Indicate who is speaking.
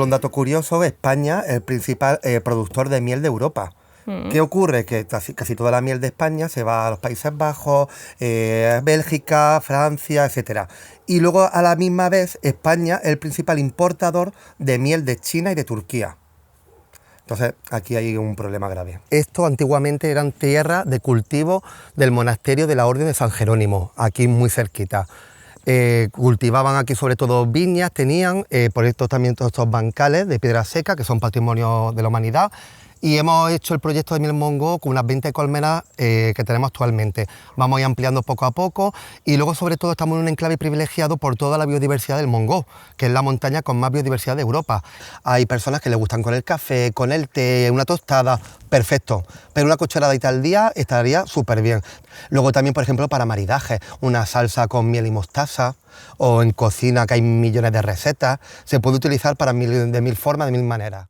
Speaker 1: ejemplo, un dato curioso, España es el principal productor de miel de Europa. ¿Qué ocurre? Que casi toda la miel de España se va a los Países Bajos, Bélgica, Francia, etcétera. Y luego a la misma vez España es el principal importador de miel de China y de Turquía. Entonces aquí hay un problema grave. Esto antiguamente eran tierras de cultivo del monasterio de la Orden de San Jerónimo, aquí muy cerquita. Cultivaban aquí sobre todo viñas, tenían por esto también todos estos bancales de piedra seca que son patrimonio de la humanidad. Y hemos hecho el proyecto de Miel Mongo con unas 20 colmenas que tenemos actualmente. Vamos a ir ampliando poco a poco y luego sobre todo estamos en un enclave privilegiado por toda la biodiversidad del Mongo, que es la montaña con más biodiversidad de Europa. Hay personas que les gustan con el café, con el té, una tostada, perfecto. Pero una cucharadita al día estaría súper bien. Luego también, por ejemplo, para maridajes, una salsa con miel y mostaza, o en cocina que hay millones de recetas, se puede utilizar para de mil formas, de mil maneras.